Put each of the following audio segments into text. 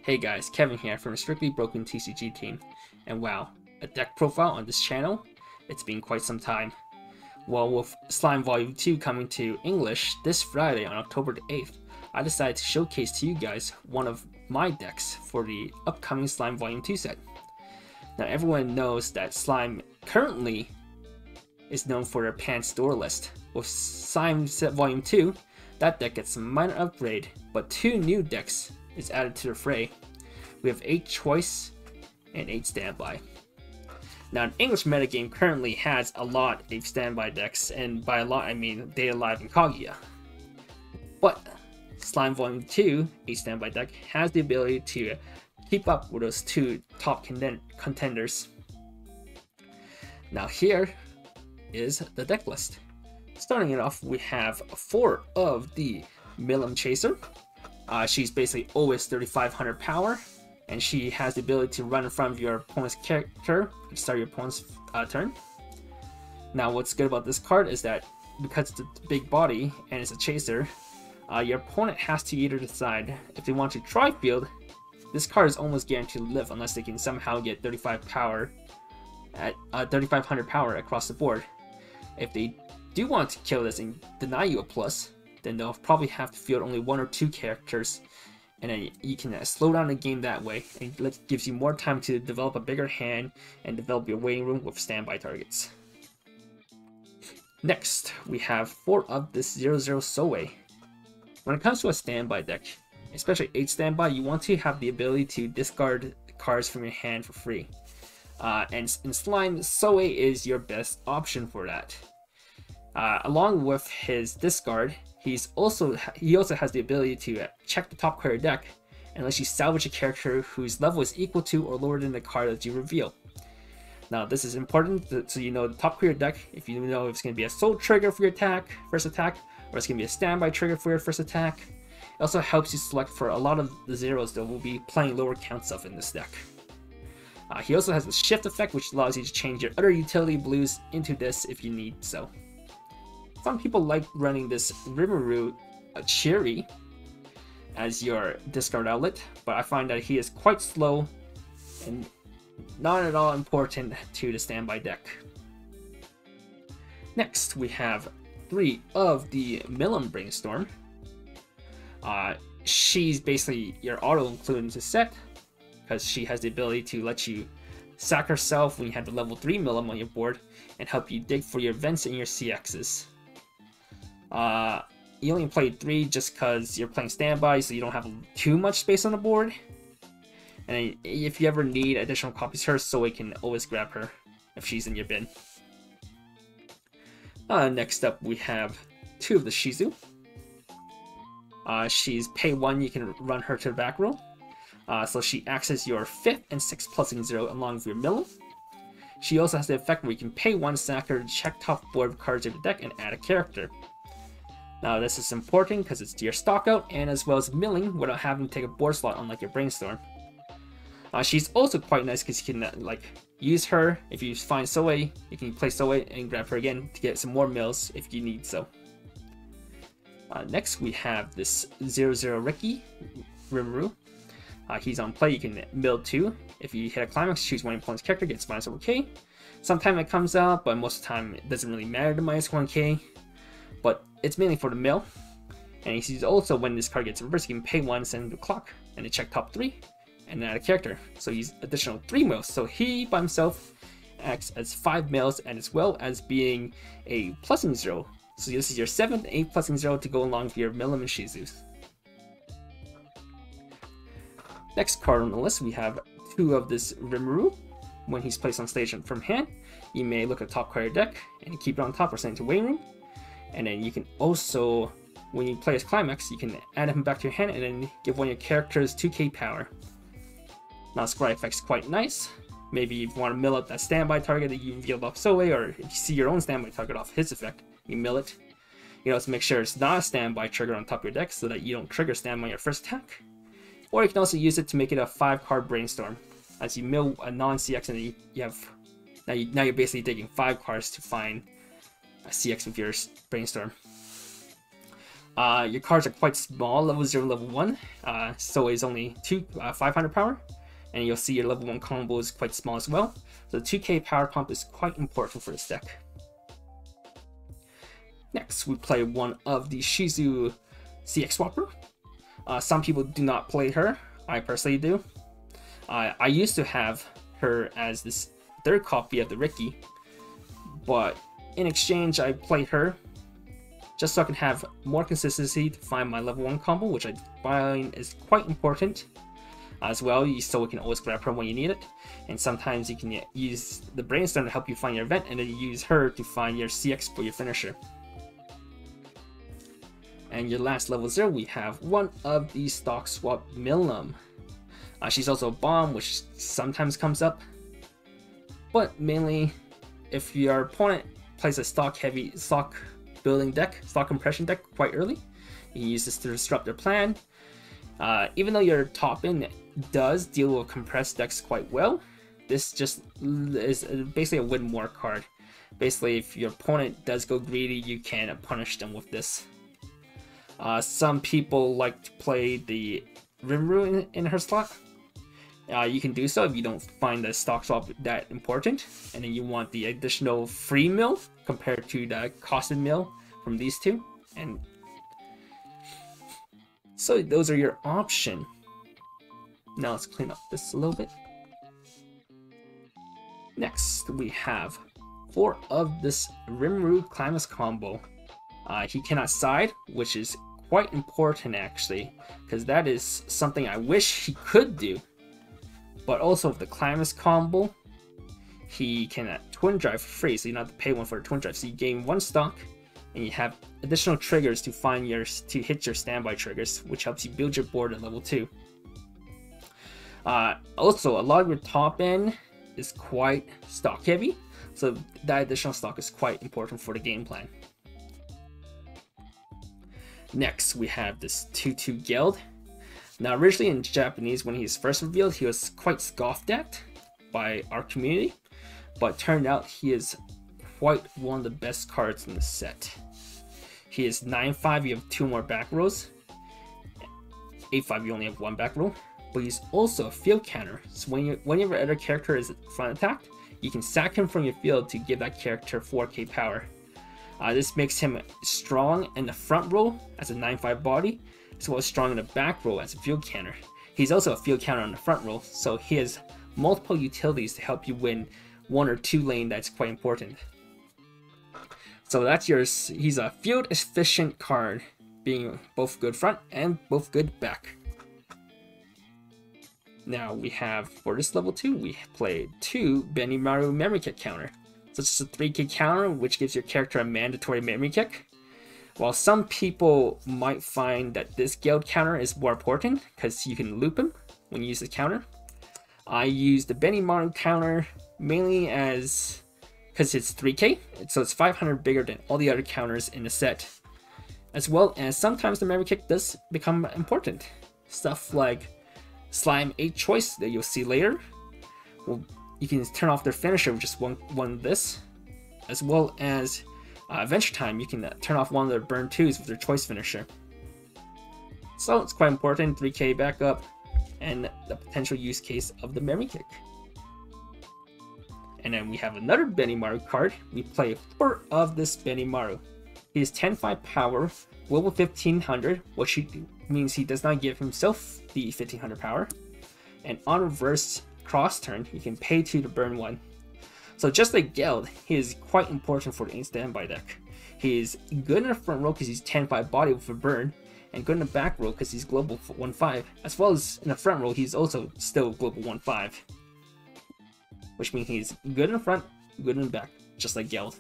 Hey guys, Kevin here from the Strictly Broken TCG team, and wow, a deck profile on this channel? It's been quite some time. Well, with Slime Volume 2 coming to English this Friday on October the 8th, I decided to showcase to you guys one of my decks for the upcoming Slime Volume 2 set. Now everyone knows that Slime currently is known for their Pants Door list. With Slime Set Volume 2, that deck gets a minor upgrade, but 2 new decks is added to the fray. We have 8 choice and 8 standby. Now, an English metagame currently has a lot of standby decks, and by a lot I mean Data Live and Kaguya. But Slime Volume 2, 8 standby deck, has the ability to keep up with those 2 top contenders. Now here is the deck list. Starting it off, we have 4 of the Mulligan Chaser. She's basically always 3500 power, and she has the ability to run in front of your opponent's character to start your opponent's turn. Now what's good about this card is that because it's a big body and it's a chaser, your opponent has to either decide if they want to try field. This card is almost guaranteed to live unless they can somehow get 3500 power across the board. If they do want to kill this and deny you a plus, then they'll probably have to field only 1 or 2 characters, and then you can slow down the game that way, and it gives you more time to develop a bigger hand and develop your waiting room with standby targets. Next, we have 4 of this 0-0 Soe. When it comes to a standby deck, especially 8 standby, you want to have the ability to discard cards from your hand for free. And in Slime, Soe is your best option for that. Along with his discard, he also has the ability to check the top card of your deck and let you salvage a character whose level is equal to or lower than the card that you reveal. Now this is important so you know the top card of your deck, if you know if it's going to be a soul trigger for your first attack, or it's going to be a standby trigger for your first attack. It also helps you select for a lot of the zeros that will be playing lower counts of in this deck. He also has the shift effect, which allows you to change your other utility blues into this if you need so. Some people like running this Rimuru Cherry as your discard outlet, but I find that he is quite slow and not at all important to the standby deck. Next, we have 3 of the Mulligan Brainstorm. She's basically your auto-include into set, because she has the ability to let you sack herself when you have the level 3 Mulligan on your board and help you dig for your events and your CXs. You only play 3 just because you're playing standby, so you don't have too much space on the board. And if you ever need additional copies of her, Soe can always grab her if she's in your bin. Next up, we have 2 of the Shizu. She's pay 1, you can run her to the back row. So she acts as your 5th and 6th +0 along with your Mulligan. She also has the effect where you can pay 1 sacker to check top board cards of the deck and add a character. Now this is important because it's your stock out and as well as milling without having to take a board slot unlike your Brainstorm. She's also quite nice because you can use her if you find Soe, you can play Soe and grab her again to get some more mills if you need so. Next we have this 0-0 Ricky Rimuru. He's on play, you can mill 2. If you hit a climax, choose one opponent's character, gets -1k. Sometimes it comes out, but most of the time it doesn't really matter to -1k. But it's mainly for the mill. And he's also, when this card gets reversed, you can pay 1, send him to the clock, and then check top 3, and add a character. So he's additional 3 mills. So he by himself acts as 5 mills, and as well as being a +0. So this is your 7th, 8th +0 to go along with your Mulligan Shizus. Next card on the list, we have 2 of this Rimuru. When he's placed on stage from hand, you may look at the top card of your deck and keep it on top or send it to waiting room. And then you can also, when you play his climax, you can add him back to your hand and then give one of your characters 2k power. Now Scry effect's quite nice. Maybe if you want to mill up that standby target that you revealed off Soe, or if you see your own standby target off his effect, you mill it. You know, to make sure it's not a standby trigger on top of your deck so that you don't trigger standby on your first attack. Or you can also use it to make it a 5-card Brainstorm. As you mill a non-CX and you have now you're basically taking 5 cards to find a CX with your Brainstorm. Your cards are quite small, level 0, level 1, so it's only 500 power, and you'll see your level 1 combo is quite small as well. So the 2k power pump is quite important for this deck. Next, we play one of the Shizu CX Swapper. Some people do not play her. I personally do. I used to have her as this third copy of the Ricky, but in exchange I played her just so I can have more consistency to find my level 1 combo, which I find is quite important as well, so you can always grab her when you need it. And sometimes you can use the Brainstorm to help you find your event, and then you use her to find your CX for your finisher. And your last level 0, we have one of the stock swap Milum. She's also a bomb, which sometimes comes up, but mainly if your opponent plays a stock building deck, stock compression deck quite early, you use this to disrupt their plan. Even though your top end does deal with compressed decks quite well, this just is basically a win more card. Basically, if your opponent does go greedy, you can punish them with this. Some people like to play the Rimuru in her slot. You can do so if you don't find the stock swap that important, and then you want the additional free mill compared to the costed mill from these two. And so those are your options. Now let's clean up this a little bit. Next, we have 4 of this Rimuru Climax combo. He cannot side, which is quite important actually, because that is something I wish he could do. But also with the Climax combo, he can twin drive for free, so you don't have to pay one for the twin drive. So you gain 1 stock, and you have additional triggers to hit your standby triggers, which helps you build your board at level 2. Also, a lot of your top end is quite stock heavy, so that additional stock is quite important for the game plan. Next, we have this 2/2 Geld. Now, originally in Japanese, when he was first revealed, he was quite scoffed at by our community, but turned out he is quite one of the best cards in the set. He is 9/5, you have 2 more back rows. 8/5, you only have 1 back row. But he's also a field counter, so whenever other character is front attacked, you can sack him from your field to give that character 4k power. This makes him strong in the front row as a 9/5 body, as well as strong in the back row as a field counter. He's also a field counter on the front row, so he has multiple utilities to help you win 1 or 2 lane. That's quite important. So that's yours. He's a field efficient card, being both good front and both good back. Now we have, for this level 2, we play 2 Benimaru Memory Kick counter. So it's a 3k counter, which gives your character a mandatory memory kick. While some people might find that this Geld counter is more important because you can loop him when you use the counter, I use the Benimaru counter mainly because it's 3k, so it's 500 bigger than all the other counters in the set. As well as sometimes the memory kick does become important. Stuff like Slime 8 choice that you'll see later. Well, you can turn off their finisher with just one of this, as well as Adventure Time, you can turn off one of their burn 2s with their choice finisher. So it's quite important, 3k backup, and the potential use case of the memory kick. And then we have another Benimaru card. We play 4 of this Benimaru. He is 10/5 power, level 1500, which means he does not give himself the 1500 power. And on reverse cross turn, he can pay 2 to burn 1. So just like Geld, he is quite important for the standby deck. He is good in the front row because he's 10/5 body with a burn, and good in the back row because he's global 1/5. As well as in the front row, he's also still global 1/5. Which means he's good in the front, good in the back, just like Geld.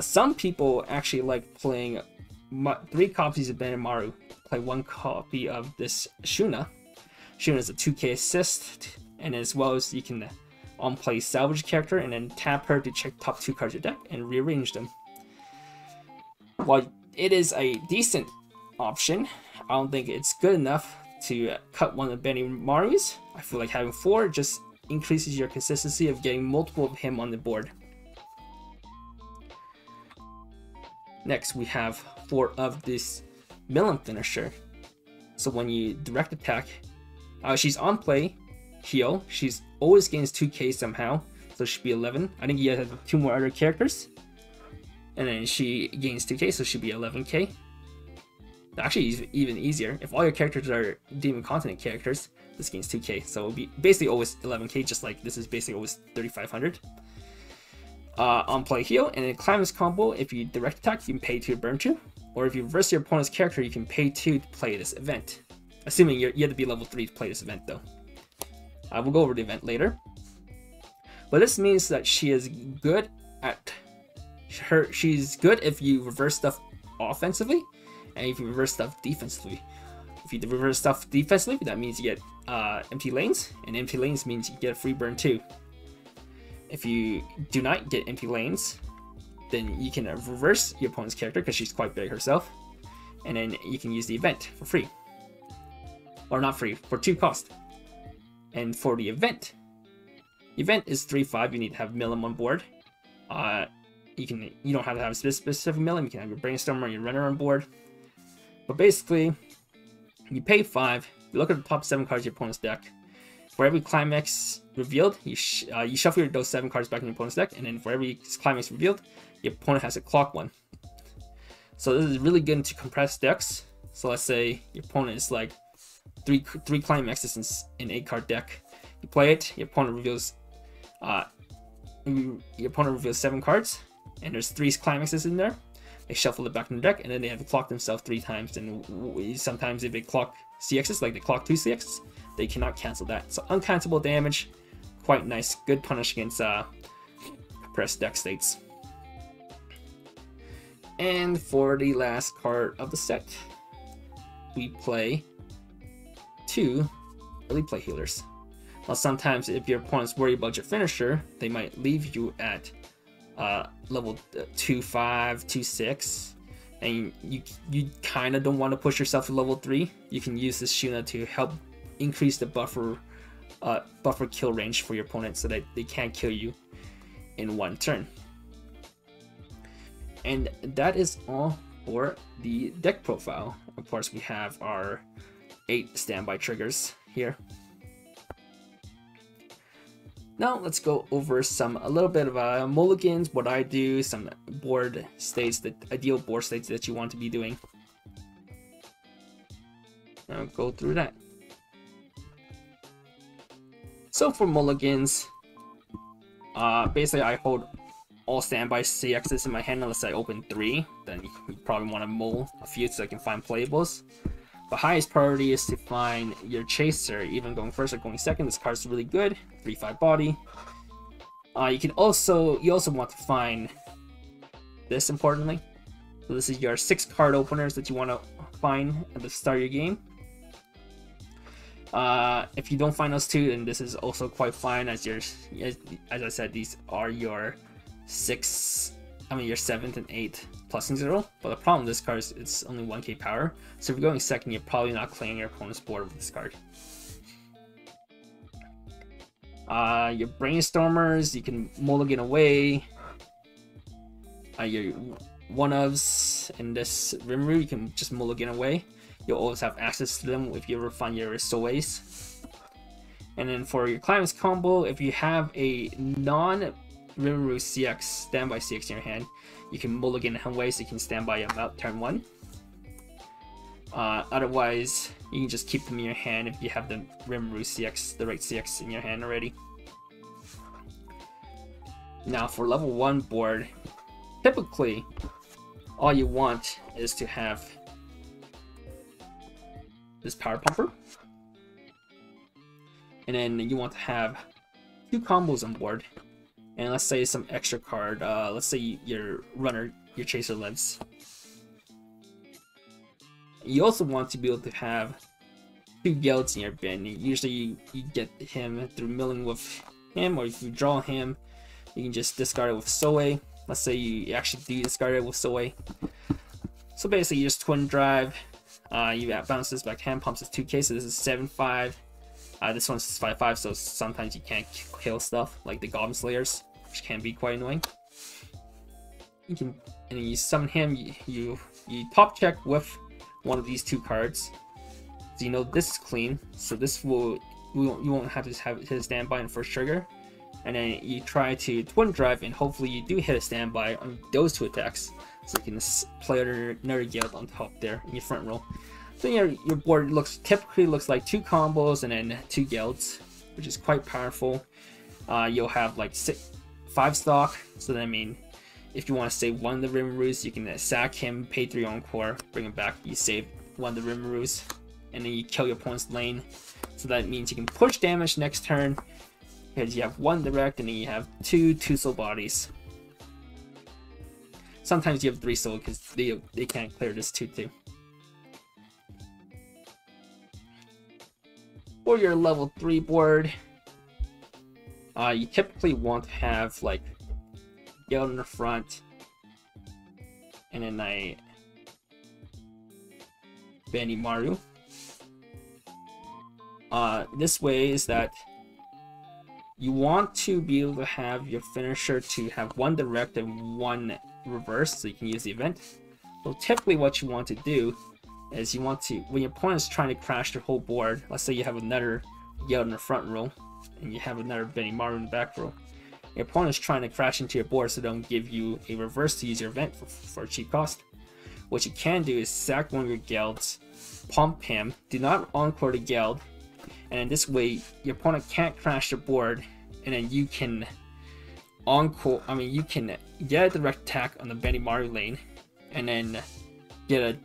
Some people actually like playing 3 copies of Benimaru. Play 1 copy of this Shuna. Shuna is a 2k assist, and as well as you can on-play salvage character and then tap her to check top 2 cards of your deck and rearrange them. While it is a decent option, I don't think it's good enough to cut one of the Benimarus. I feel like having 4 just increases your consistency of getting multiple of him on the board. Next, we have 4 of this Millen finisher. So when you direct attack, she's on play, heal. She's always gains 2k somehow, so it should be 11. I think you have 2 more other characters, and then she gains 2k, so it should be 11k. Actually, it's even easier. If all your characters are Demon Continent characters, this gains 2k, so it'll be basically always 11k, just like this is basically always 3500. On play heal, and in Climax combo, if you direct attack, you can pay 2 to burn 2. Or if you reverse your opponent's character, you can pay 2 to play this event. Assuming you have to be level 3 to play this event, though. We'll go over the event later. But this means that she is good at she's good if you reverse stuff offensively, and if you reverse stuff defensively. If you reverse stuff defensively, that means you get empty lanes, and empty lanes means you get a free burn 2. If you do not get empty lanes, then you can reverse your opponent's character because she's quite big herself, and then you can use the event for free. Or not free, for 2 cost. And for the event is 3-5, you need to have Millen on board. You don't have to have a specific Millen, you can have your Brainstormer or your Runner on board. But basically, you pay 5, you look at the top 7 cards of your opponent's deck. For every climax revealed, you shuffle those 7 cards back in your opponent's deck, and then for every climax revealed, your opponent has to clock 1. So this is really good to compressed decks. So let's say your opponent is like three climaxes in 8 card deck. You play it, your opponent reveals 7 cards, and there's 3 climaxes in there. They shuffle it back in the deck, and then they have to clock themselves 3 times. And sometimes if they clock CXs, like they clock 2 CXs, they cannot cancel that. So uncancelable damage, quite nice, good punish against compressed deck states. And for the last card of the set, we play 2 early play healers. Now sometimes if your opponent's worried about your finisher, they might leave you at level 2-5, 2-6, and you kind of don't want to push yourself to level 3. You can use this Shuna to help increase the buffer kill range for your opponent so that they can't kill you in 1 turn. And that is all for the deck profile. Of course, we have our 8 standby triggers here. Now let's go over a little bit of mulligans, what I do, some board states, the ideal board states that you want to be doing. I'll go through that. So for mulligans, basically I hold all standby CXs in my hand unless I open 3. Then you probably want to mull a few so I can find playables. The highest priority is to find your chaser, even going first or going second. This card's really good. 3-5 body. You also want to find this, importantly. So this is your 6 card openers that you want to find at the start of your game. If you don't find those 2, then this is also quite fine, as I said, these are your 7th and 8th plus 0. But the problem with this card is it's only 1k power, so if you're going second, you're probably not clearing your opponent's board with this card. Your Brainstormers, you can mulligan away. Your one-ofs in this Rimuru, you can just mulligan away. You'll always have access to them if you ever find your Soeis. And then for your Climax combo, if you have a non-Rimuru CX, standby CX in your hand, you can mulligan away so you can standby them out turn 1. Otherwise, you can just keep them in your hand if you have the Rimuru CX, the right CX in your hand already. Now for level 1 board, typically all you want is to have this Power Pumper, and then you want to have 2 combos on board, and let's say some extra card, let's say your runner, your chaser lives. You also want to be able to have 2 Gelds in your bin. Usually you get him through milling with him, or if you draw him, you can just discard it with Soe. Let's say you actually do discard it with Soe. So basically you just twin drive, you bounce this back hand, pumps is 2k, so this is 7-5. This one's 5-5, so sometimes you can't kill stuff like the Goblin Slayers, which can be quite annoying. You summon him, you top check with one of these two cards. So you know this is clean, so this will you won't have to hit a standby on first trigger. And then you try to twin drive, and hopefully you do hit a standby on those two attacks, so you can play another guild on top there in your front row. So your board typically looks like 2 combos and then 2 guilds, which is quite powerful. You'll have like 5 stock, so that mean if you want to save one of the Rimmaroos, you can sack him, pay 3 encore, bring him back, you save one of the Rimmaroos, and then you kill your opponent's lane. So that means you can push damage next turn, because you have 1 direct and then you have 2 soul bodies. Sometimes you have 3 soul because they can't clear this 2/2. For your level 3 board, you typically want to have like guild in the front, and then a Benimaru. This way is that you want to be able to have your finisher to have 1 direct and 1 reverse, so you can use the event. So typically what you want to do is you want to, when your opponent is trying to crash their whole board, let's say you have another guild in the front row and you have another Benimaru in the back row, your opponent is trying to crash into your board so they don't give you a reverse to use your event for a cheap cost. What you can do is sack one of your guilds, pump him, do not encore the guild, and in this way your opponent can't crash your board, and then you can encore, you can get a direct attack on the Benimaru lane and then get a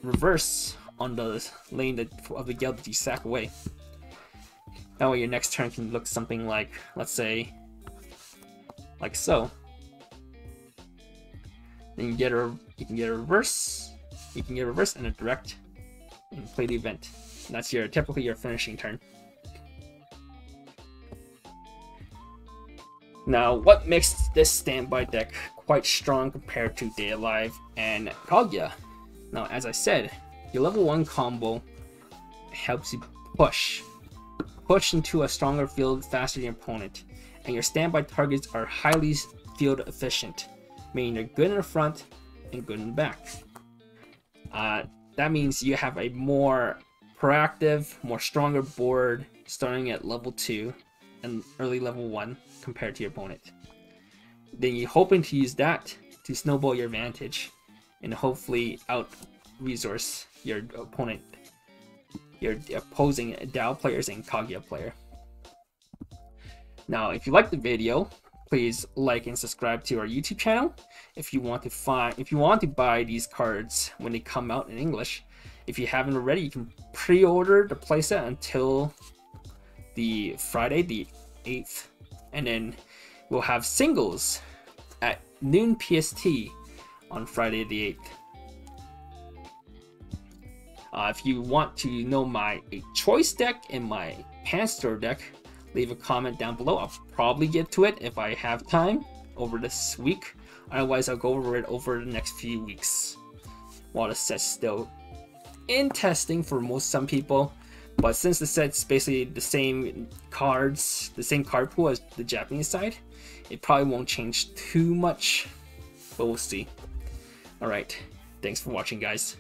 reverse on the lane of the guild that you sack away. That way your next turn can look something like, let's say, like so. Then you can get a reverse, and a direct, and play the event. And that's typically your finishing turn. Now, what makes this standby deck quite strong compared to Day Alive and Kaguya? Now, as I said, your level 1 combo helps you push into a stronger field faster than your opponent, and your standby targets are highly field efficient, meaning they're good in the front and good in the back. That means you have a more proactive, more stronger board starting at level 2 and early level 1 compared to your opponent. Then you're hoping to use that to snowball your advantage and hopefully out resource your opponent, your opposing DAO players and Kaguya player. Now, if you like the video, please like and subscribe to our YouTube channel. If you want to buy these cards when they come out in English, if you haven't already, you can pre-order the playset until the Friday the 8th, and then we'll have singles at noon PST on Friday the 8th. If you want to know my choice deck and my Panster deck, leave a comment down below. I'll probably get to it if I have time over this week. Otherwise, I'll go over it over the next few weeks while the set's still in testing for some people. But since the set's basically the same cards, the same card pool as the Japanese side, it probably won't change too much, but we'll see. Alright, thanks for watching, guys.